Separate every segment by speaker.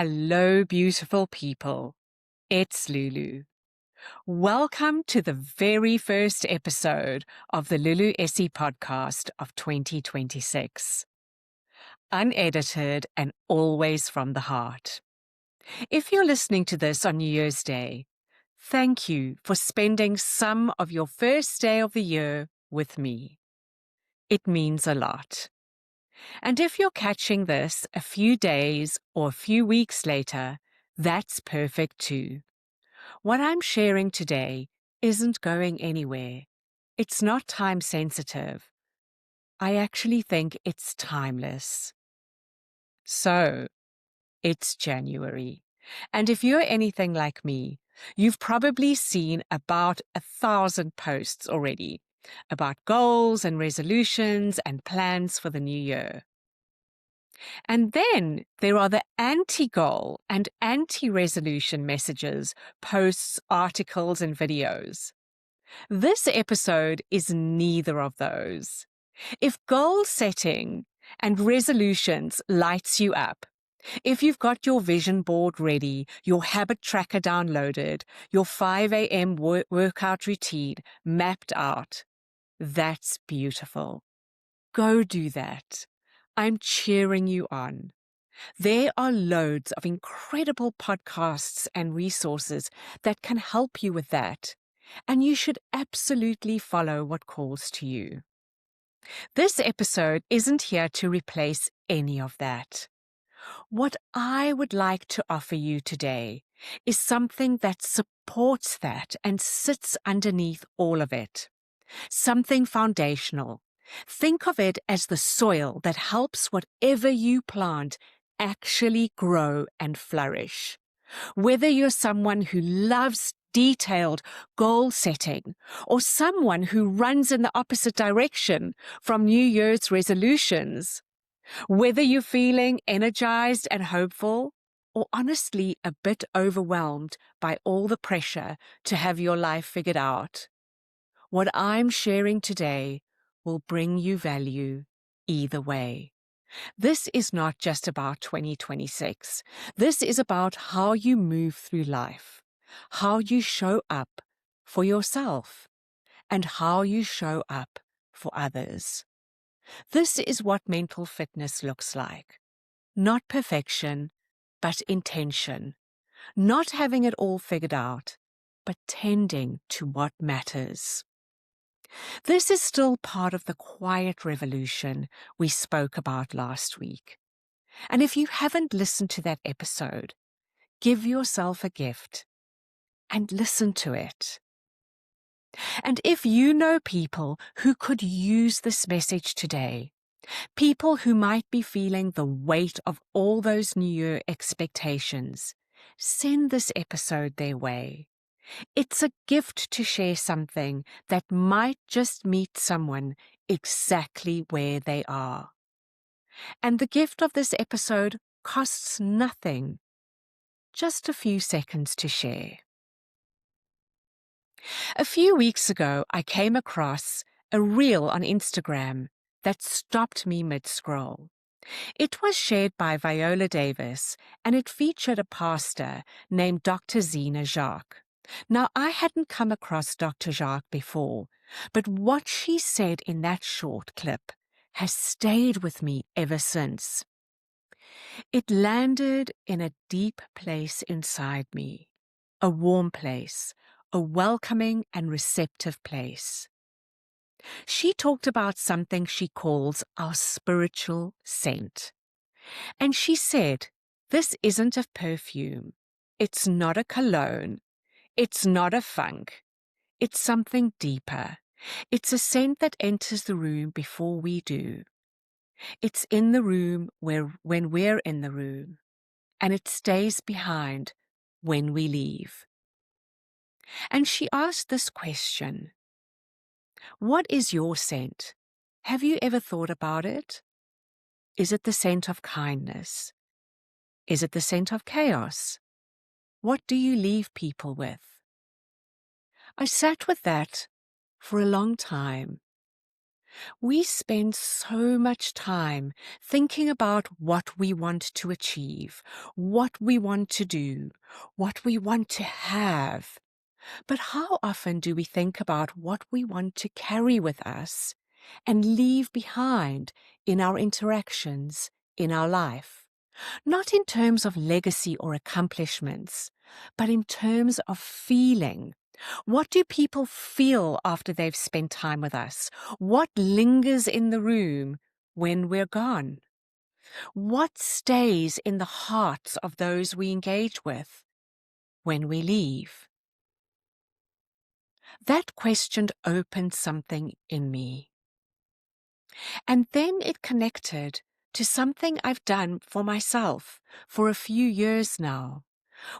Speaker 1: Hello, beautiful people. It's Lulu. Welcome to the very first episode of the Lulu Essey podcast of 2026. Unedited and always from the heart. If you're listening to this on New Year's Day, thank you for spending some of your first day of the year with me. It means a lot. And if you're catching this a few days or a few weeks later, that's perfect too. What I'm sharing today isn't going anywhere. It's not time sensitive. I actually think it's timeless. So, it's January. And if you're anything like me, you've probably seen about 1,000 posts already about goals and resolutions and plans for the new year. And then there are the anti-goal and anti-resolution messages, posts, articles, and videos. This episode is neither of those. If goal setting and resolutions lights you up, if you've got your vision board ready, your habit tracker downloaded, your 5 a.m. workout routine mapped out, that's beautiful. Go do that. I'm cheering you on. There are loads of incredible podcasts and resources that can help you with that, and you should absolutely follow what calls to you. This episode isn't here to replace any of that. What I would like to offer you today is something that supports that and sits underneath all of it. Something foundational. Think of it as the soil that helps whatever you plant actually grow and flourish. Whether you're someone who loves detailed goal setting or someone who runs in the opposite direction from New Year's resolutions, whether you're feeling energized and hopeful or honestly a bit overwhelmed by all the pressure to have your life figured out, what I'm sharing today will bring you value either way. This is not just about 2026. This is about how you move through life, how you show up for yourself, and how you show up for others. This is what mental fitness looks like. Not perfection, but intention. Not having it all figured out, but tending to what matters. This is still part of the quiet revolution we spoke about last week. And if you haven't listened to that episode, give yourself a gift and listen to it. And if you know people who could use this message today, people who might be feeling the weight of all those New Year expectations, send this episode their way. It's a gift to share something that might just meet someone exactly where they are. And the gift of this episode costs nothing, just a few seconds to share. A few weeks ago, I came across a reel on Instagram that stopped me mid-scroll. It was shared by Viola Davis, and it featured a pastor named Dr. Zina Jacques. Now, I hadn't come across Dr. Jacques before, but what she said in that short clip has stayed with me ever since. It landed in a deep place inside me, a warm place, a welcoming and receptive place. She talked about something she calls our spiritual scent. And she said, this isn't a perfume. It's not a cologne. It's not a funk. It's something deeper. It's a scent that enters the room before we do. It's in the room when we're in the room, and it stays behind when we leave. And she asked this question: what is your scent? Have you ever thought about it? Is it the scent of kindness? Is it the scent of chaos? What do you leave people with? I sat with that for a long time. We spend so much time thinking about what we want to achieve, what we want to do, what we want to have. But how often do we think about what we want to carry with us and leave behind in our interactions, in our life? Not in terms of legacy or accomplishments, but in terms of feeling. What do people feel after they've spent time with us? What lingers in the room when we're gone? What stays in the hearts of those we engage with when we leave? That question opened something in me. And then it connected to something I've done for myself for a few years now,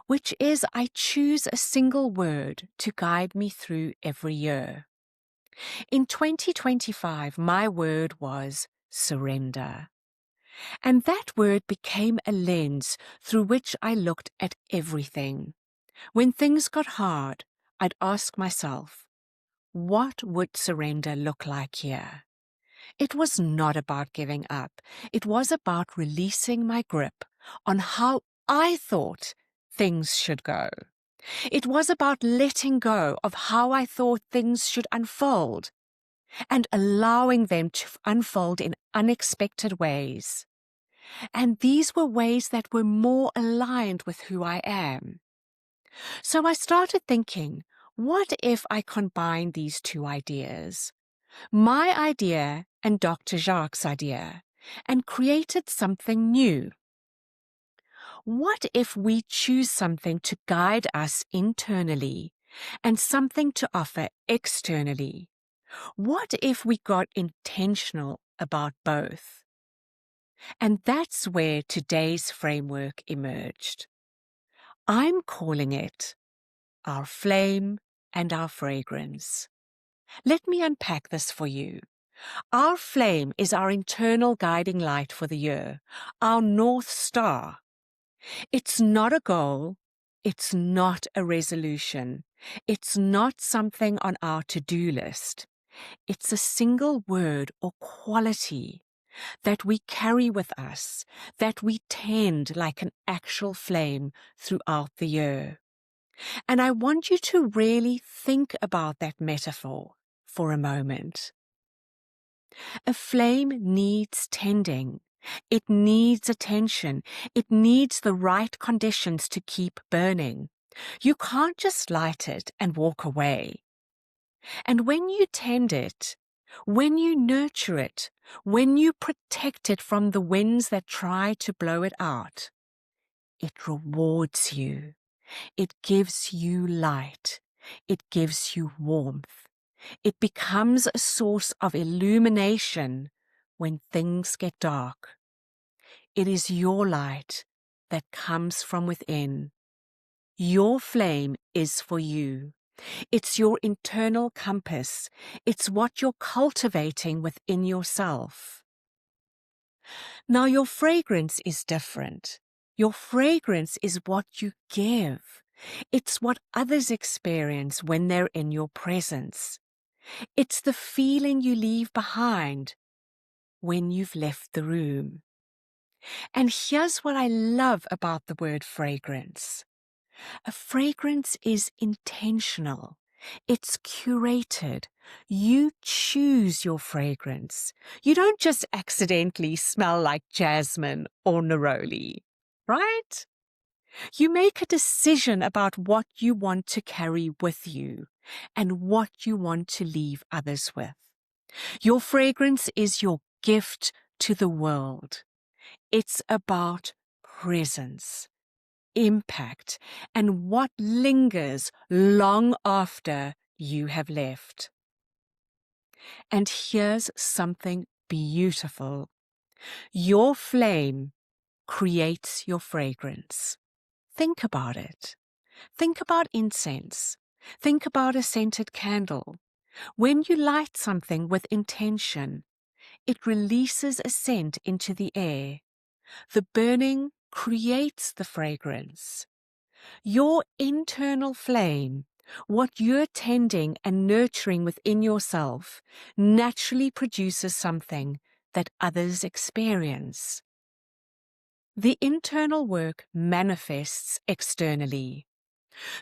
Speaker 1: which is I choose a single word to guide me through every year. In 2025, my word was surrender. And that word became a lens through which I looked at everything. When things got hard, I'd ask myself, what would surrender look like here? It was not about giving up. It was about releasing my grip on how I thought things should go. It was about letting go of how I thought things should unfold and allowing them to unfold in unexpected ways. And these were ways that were more aligned with who I am. So I started thinking, what if I combine these two ideas? My idea and Dr. Jacques' idea, and created something new. What if we choose something to guide us internally and something to offer externally? What if we got intentional about both? And that's where today's framework emerged. I'm calling it our flame and our fragrance. Let me unpack this for you. Our flame is our internal guiding light for the year, our North Star. It's not a goal. It's not a resolution. It's not something on our to-do list. It's a single word or quality that we carry with us, that we tend like an actual flame throughout the year. And I want you to really think about that metaphor for a moment. A flame needs tending. It needs attention. It needs the right conditions to keep burning. You can't just light it and walk away. And when you tend it, when you nurture it, when you protect it from the winds that try to blow it out, it rewards you. It gives you light. It gives you warmth. It becomes a source of illumination when things get dark. It is your light that comes from within. Your flame is for you. It's your internal compass. It's what you're cultivating within yourself. Now, your fragrance is different. Your fragrance is what you give. It's what others experience when they're in your presence. It's the feeling you leave behind when you've left the room. And here's what I love about the word fragrance. A fragrance is intentional. It's curated. You choose your fragrance. You don't just accidentally smell like jasmine or neroli, right? You make a decision about what you want to carry with you and what you want to leave others with. Your fragrance is your gift to the world. It's about presence, impact, and what lingers long after you have left. And here's something beautiful. Your flame creates your fragrance. Think about it. Think about incense. Think about a scented candle. When you light something with intention, it releases a scent into the air. The burning creates the fragrance. Your internal flame, What you're tending and nurturing within yourself naturally produces something that others experience. The internal work manifests externally.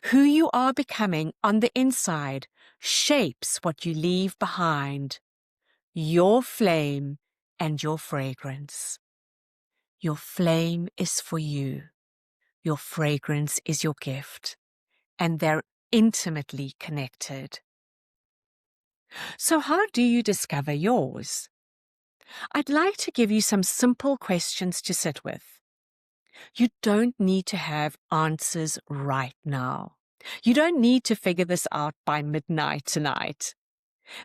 Speaker 1: Who you are becoming on the inside shapes what you leave behind. Your flame and your fragrance. Your flame is for you. Your fragrance is your gift. And they're intimately connected. So how do you discover yours? I'd like to give you some simple questions to sit with. You don't need to have answers right now. You don't need to figure this out by midnight tonight.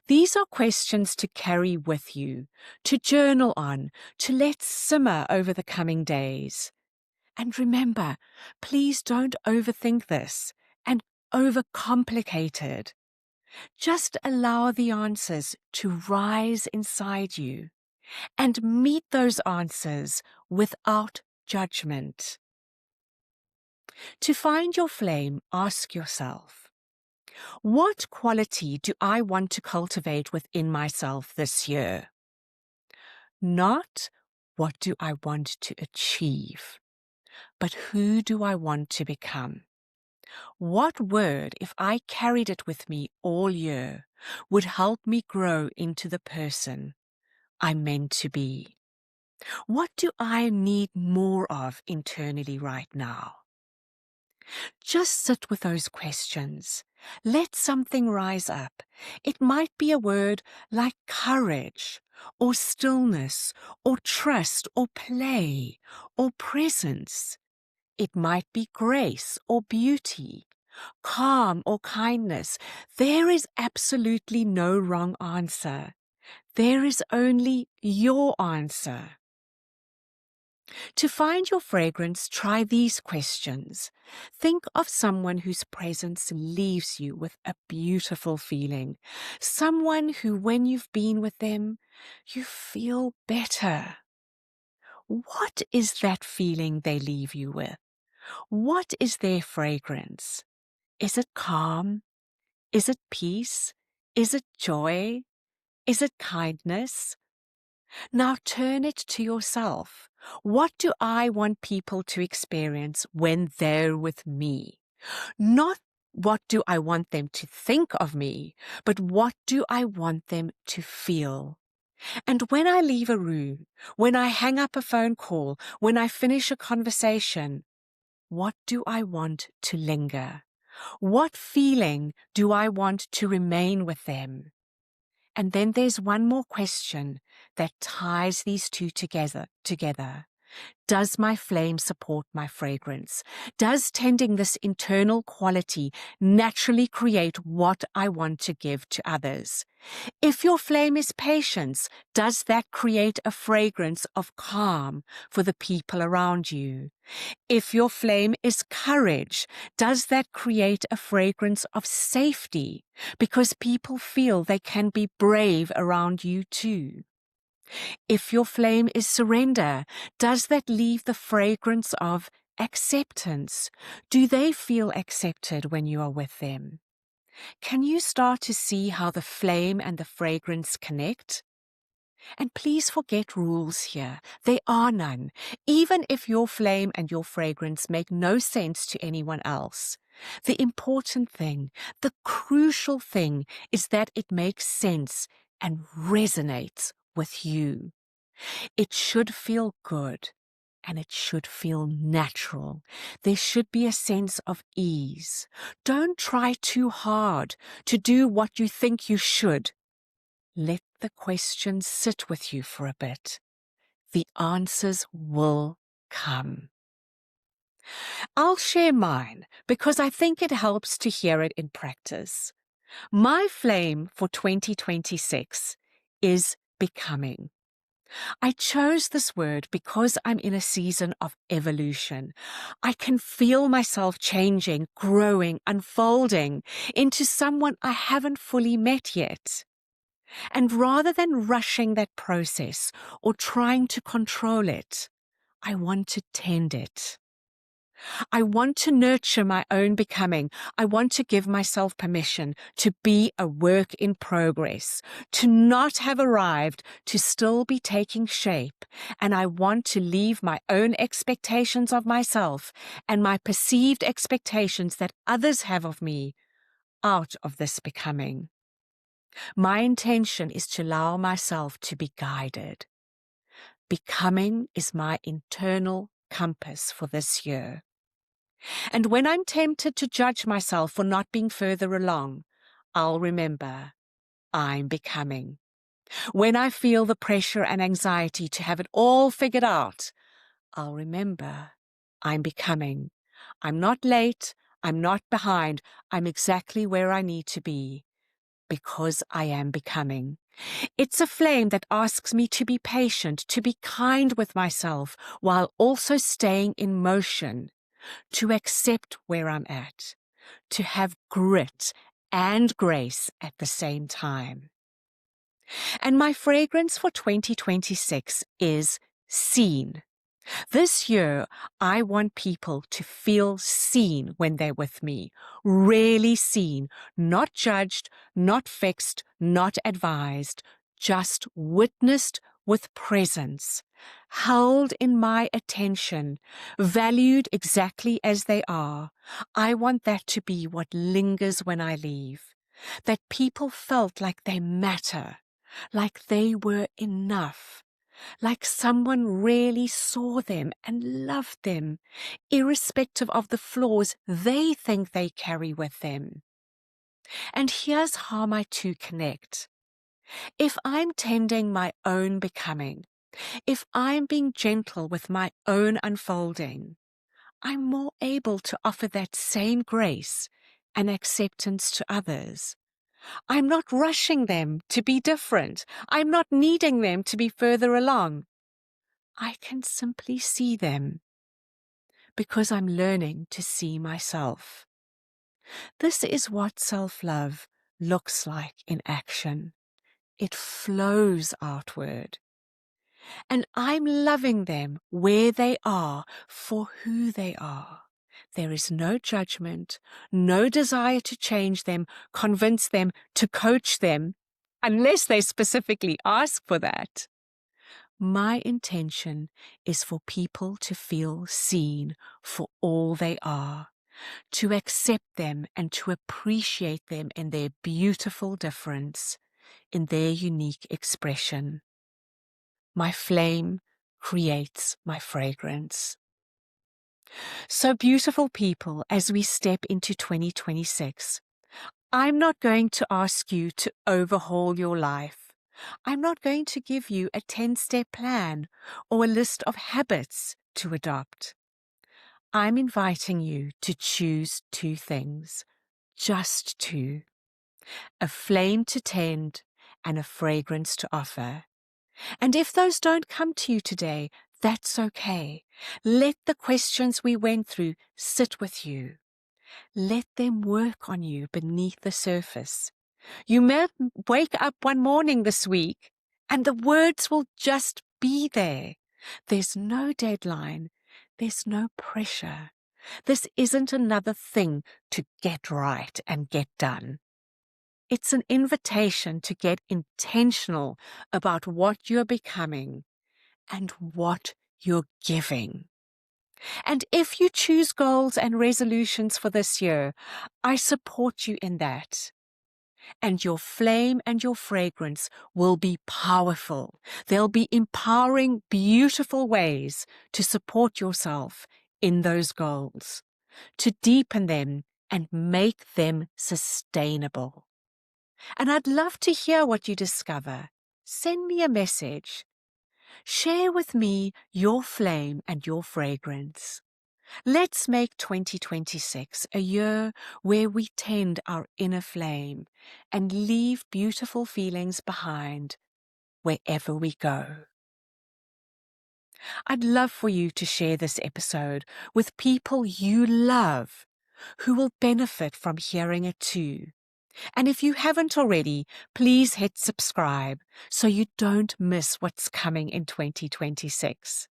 Speaker 1: These are questions to carry with you, to journal on, to let simmer over the coming days. And remember, please don't overthink this and overcomplicate it. Just allow the answers to rise inside you and meet those answers without judgment. To find your flame, ask yourself, what quality do I want to cultivate within myself this year? Not what do I want to achieve, but who do I want to become? What word, if I carried it with me all year, would help me grow into the person I'm meant to be? What do I need more of internally right now? Just sit with those questions. Let something rise up. It might be a word like courage, or stillness, or trust, or play, or presence. It might be grace or beauty, calm or kindness. There is absolutely no wrong answer. There is only your answer. To find your fragrance, try these questions. Think of someone whose presence leaves you with a beautiful feeling. Someone who, when you've been with them, you feel better. What is that feeling they leave you with? What is their fragrance? Is it calm? Is it peace? Is it joy? Is it kindness? Now turn it to yourself. What do I want people to experience when they're with me? Not what do I want them to think of me, but what do I want them to feel? And when I leave a room, when I hang up a phone call, when I finish a conversation, what do I want to linger? What feeling do I want to remain with them? And then there's one more question that ties these two together. Does my flame support my fragrance? Does tending this internal quality naturally create what I want to give to others? If your flame is patience, does that create a fragrance of calm for the people around you? If your flame is courage, does that create a fragrance of safety because people feel they can be brave around you too? If your flame is surrender, does that leave the fragrance of acceptance? Do they feel accepted when you are with them? Can you start to see how the flame and the fragrance connect? And please forget rules here. There are none. Even if your flame and your fragrance make no sense to anyone else, the important thing, the crucial thing, is that it makes sense and resonates with you. It should feel good and it should feel natural. There should be a sense of ease. Don't try too hard to do what you think you should. Let the questions sit with you for a bit. The answers will come. I'll share mine because I think it helps to hear it in practice. My flame for 2026 is becoming. I chose this word because I'm in a season of evolution. I can feel myself changing, growing, unfolding into someone I haven't fully met yet. And rather than rushing that process or trying to control it, I want to tend it. I want to nurture my own becoming. I want to give myself permission to be a work in progress, to not have arrived, to still be taking shape. And I want to leave my own expectations of myself and my perceived expectations that others have of me out of this becoming. My intention is to allow myself to be guided. Becoming is my internal compass for this year. And when I'm tempted to judge myself for not being further along, I'll remember I'm becoming. When I feel the pressure and anxiety to have it all figured out, I'll remember I'm becoming. I'm not late, I'm not behind, I'm exactly where I need to be, because I am becoming. It's a flame that asks me to be patient, to be kind with myself, while also staying in motion, to accept where I'm at, to have grit and grace at the same time. And my fragrance for 2026 is seen. This year, I want people to feel seen when they're with me, really seen, not judged, not fixed, not advised, just witnessed with presence, held in my attention, valued exactly as they are. I want that to be what lingers when I leave, that people felt like they matter, like they were enough, like someone really saw them and loved them, irrespective of the flaws they think they carry with them. And here's how my two connect. If I'm tending my own becoming, if I'm being gentle with my own unfolding, I'm more able to offer that same grace and acceptance to others. I'm not rushing them to be different. I'm not needing them to be further along. I can simply see them because I'm learning to see myself. This is what self-love looks like in action. It flows outward. And I'm loving them where they are for who they are. There is no judgment, no desire to change them, convince them, to coach them, unless they specifically ask for that. My intention is for people to feel seen for all they are, to accept them and to appreciate them in their beautiful difference, in their unique expression. My flame creates my fragrance. So beautiful people, as we step into 2026, I'm not going to ask you to overhaul your life. I'm not going to give you a 10-step plan or a list of habits to adopt. I'm inviting you to choose two things, just two, a flame to tend and a fragrance to offer. And if those don't come to you today, that's okay. Let the questions we went through sit with you. Let them work on you beneath the surface. You may wake up one morning this week and the words will just be there. There's no deadline. There's no pressure. This isn't another thing to get right and get done. It's an invitation to get intentional about what you're becoming and what you're giving. And if you choose goals and resolutions for this year, I support you in that. And your flame and your fragrance will be powerful. They'll be empowering, beautiful ways to support yourself in those goals, to deepen them and make them sustainable. And I'd love to hear what you discover. Send me a message. Share with me your flame and your fragrance. Let's make 2026 a year where we tend our inner flame and leave beautiful feelings behind wherever we go. I'd love for you to share this episode with people you love who will benefit from hearing it too. And if you haven't already, please hit subscribe so you don't miss what's coming in 2026.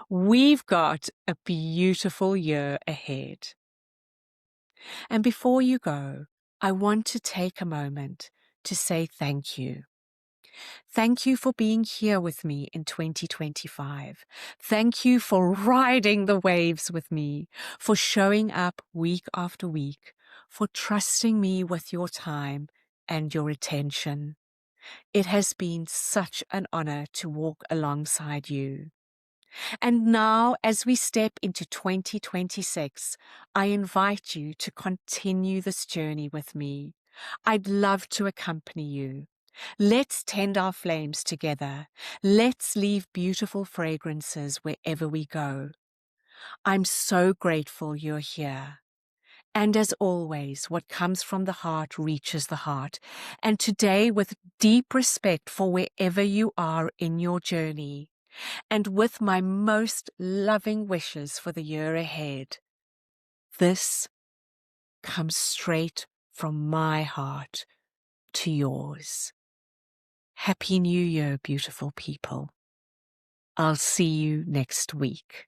Speaker 1: We've got a beautiful year ahead. And before you go, I want to take a moment to say thank you. Thank you for being here with me in 2025. Thank you for riding the waves with me, for showing up week after week, for trusting me with your time and your attention. It has been such an honor to walk alongside you. And now, as we step into 2026, I invite you to continue this journey with me. I'd love to accompany you. Let's tend our flames together. Let's leave beautiful fragrances wherever we go. I'm so grateful you're here. And as always, what comes from the heart reaches the heart. And today, with deep respect for wherever you are in your journey, and with my most loving wishes for the year ahead, this comes straight from my heart to yours. Happy New Year, beautiful people. I'll see you next week.